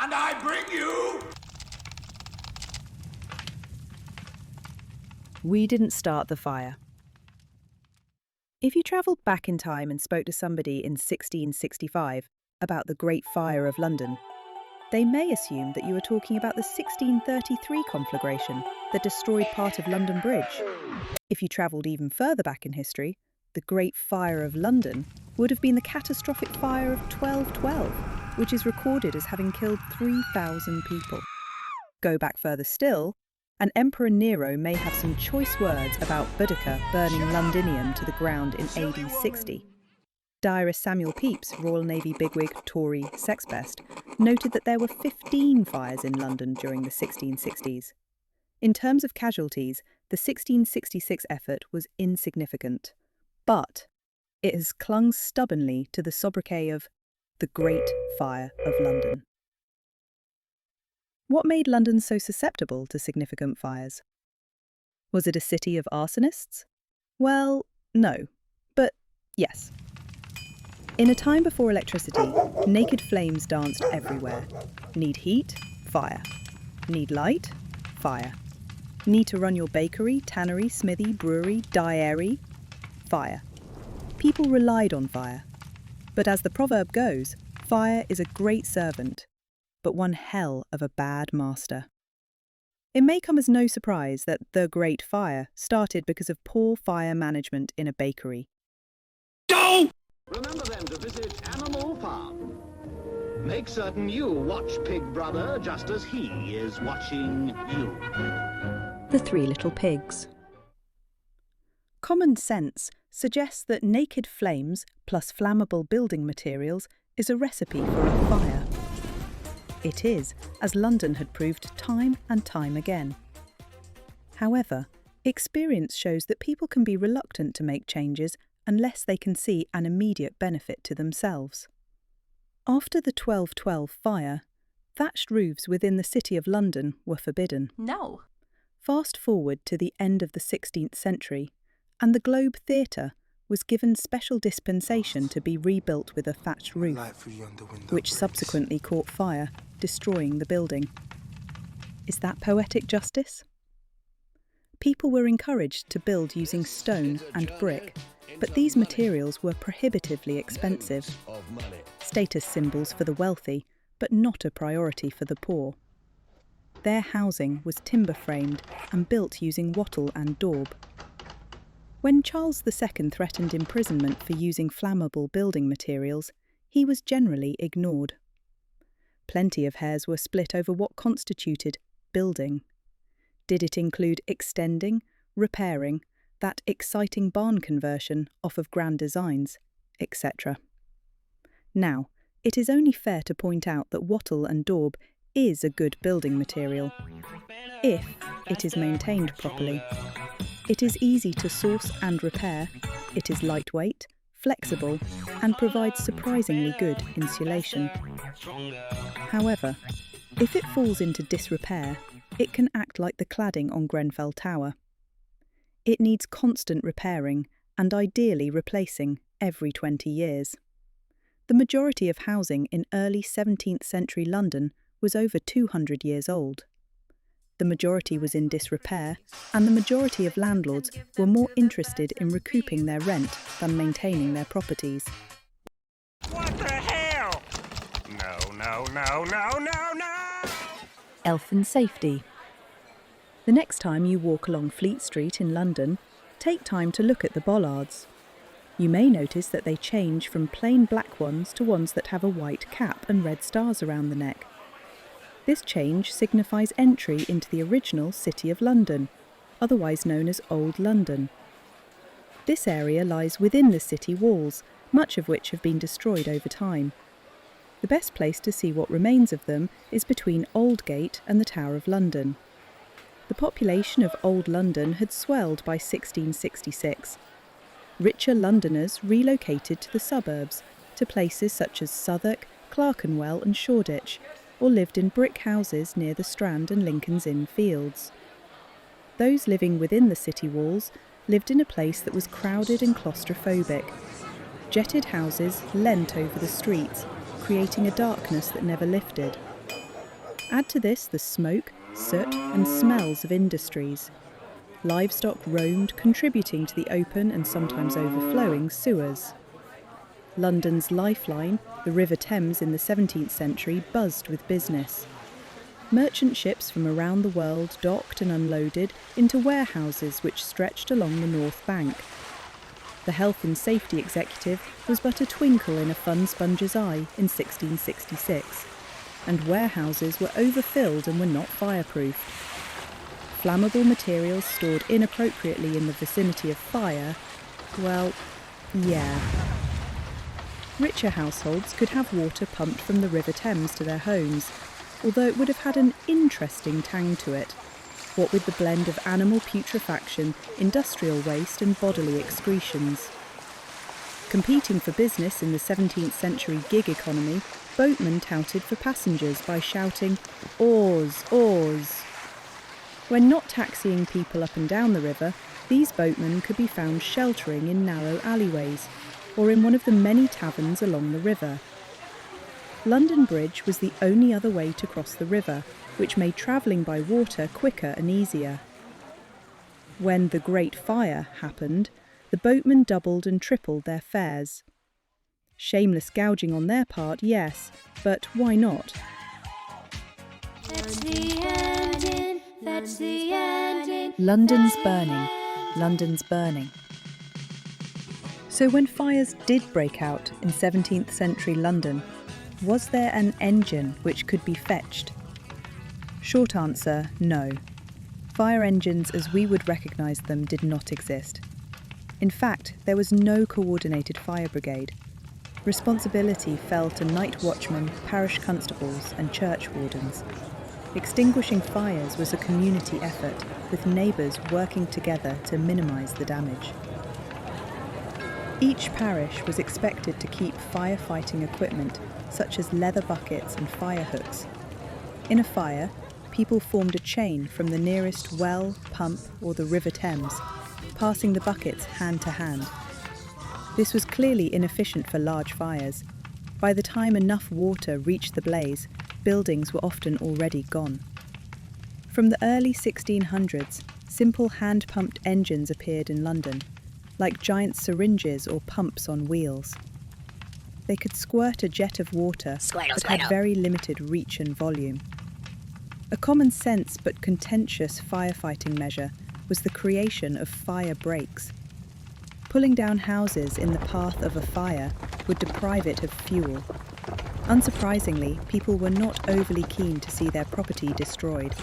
and I bring you... We didn't start the fire. If you travelled back in time and spoke to somebody in 1665 about the Great Fire of London, they may assume that you were talking about the 1633 conflagration that destroyed part of London Bridge. If you travelled even further back in history, the Great Fire of London would have been the catastrophic fire of 1212, which is recorded as having killed 3,000 people. Go back further still, and Emperor Nero may have some choice words about Boudicca burning Londinium to the ground in AD 60. Diarist Samuel Pepys, Royal Navy bigwig, Tory, sexbest, noted that there were 15 fires in London during the 1660s. In terms of casualties, the 1666 effort was insignificant, but it has clung stubbornly to the sobriquet of the Great Fire of London. What made London so susceptible to significant fires? Was it a city of arsonists? Well, no, but yes. In a time before electricity, naked flames danced everywhere. Need heat? Fire. Need light? Fire. Need to run your bakery, tannery, smithy, brewery, dyery? Fire. People relied on fire. But as the proverb goes, fire is a great servant, but one hell of a bad master. It may come as no surprise that the Great Fire started because of poor fire management in a bakery. Go! Remember then to visit Animal Farm. Make certain you watch Pig Brother just as he is watching you. The Three Little Pigs. Common sense suggests that naked flames plus flammable building materials is a recipe for a fire. It is, as London had proved time and time again. However, experience shows that people can be reluctant to make changes unless they can see an immediate benefit to themselves. After the 1212 fire, thatched roofs within the City of London were forbidden. No. Fast forward to the end of the 16th century, and the Globe Theatre was given special dispensation to be rebuilt with a thatched roof, which subsequently caught fire, destroying the building. Is that poetic justice? People were encouraged to build using stone and brick, but these materials were prohibitively expensive. Status symbols for the wealthy, but not a priority for the poor. Their housing was timber-framed and built using wattle and daub. When Charles II threatened imprisonment for using flammable building materials, he was generally ignored. Plenty of hairs were split over what constituted building. Did it include extending, repairing, that exciting barn conversion off of grand designs, etc.? Now, it is only fair to point out that wattle and daub is a good building material, if it is maintained properly. It is easy to source and repair, it is lightweight, flexible, and provides surprisingly good insulation. However, if it falls into disrepair, it can act like the cladding on Grenfell Tower. It needs constant repairing and ideally replacing every 20 years. The majority of housing in early 17th century London was over 200 years old. The majority was in disrepair, and the majority of landlords were more interested in recouping their rent than maintaining their properties. What the hell? No. Elfin safety. The next time you walk along Fleet Street in London, take time to look at the bollards. You may notice that they change from plain black ones to ones that have a white cap and red stars around the neck. This change signifies entry into the original City of London, otherwise known as Old London. This area lies within the city walls, much of which have been destroyed over time. The best place to see what remains of them is between Aldgate and the Tower of London. The population of Old London had swelled by 1666. Richer Londoners relocated to the suburbs, to places such as Southwark, Clerkenwell and Shoreditch, or lived in brick houses near the Strand and Lincoln's Inn Fields. Those living within the city walls lived in a place that was crowded and claustrophobic. Jetted houses leant over the streets, creating a darkness that never lifted. Add to this the smoke, soot, and smells of industries. Livestock roamed, contributing to the open and sometimes overflowing sewers. London's lifeline, the River Thames in the 17th century, buzzed with business. Merchant ships from around the world docked and unloaded into warehouses which stretched along the north bank. The health and safety executive was but a twinkle in a fun sponge's eye in 1666, and warehouses were overfilled and were not fireproofed. Flammable materials stored inappropriately in the vicinity of fire, well, yeah. Richer households could have water pumped from the River Thames to their homes, although it would have had an interesting tang to it, what with the blend of animal putrefaction, industrial waste and bodily excretions. Competing for business in the 17th century gig economy, boatmen touted for passengers by shouting, "Oars, oars!" When not taxiing people up and down the river, these boatmen could be found sheltering in narrow alleyways, or in one of the many taverns along the river. London Bridge was the only other way to cross the river, which made travelling by water quicker and easier. When the Great Fire happened, the boatmen doubled and tripled their fares. Shameless gouging on their part, yes, but why not? That's the ending, that's the ending. London's burning, London's burning. So when fires did break out in 17th century London, was there an engine which could be fetched? Short answer, no. Fire engines as we would recognise them did not exist. In fact, there was no coordinated fire brigade. Responsibility fell to night watchmen, parish constables and church wardens. Extinguishing fires was a community effort, with neighbours working together to minimise the damage. Each parish was expected to keep firefighting equipment, such as leather buckets and fire hooks. In a fire, people formed a chain from the nearest well, pump or the River Thames, passing the buckets hand to hand. This was clearly inefficient for large fires. By the time enough water reached the blaze, buildings were often already gone. From the early 1600s, simple hand-pumped engines appeared in London, like giant syringes or pumps on wheels. They could squirt a jet of water, but had very limited reach and volume. A common sense but contentious firefighting measure was the creation of fire breaks. Pulling down houses in the path of a fire would deprive it of fuel. Unsurprisingly, people were not overly keen to see their property destroyed,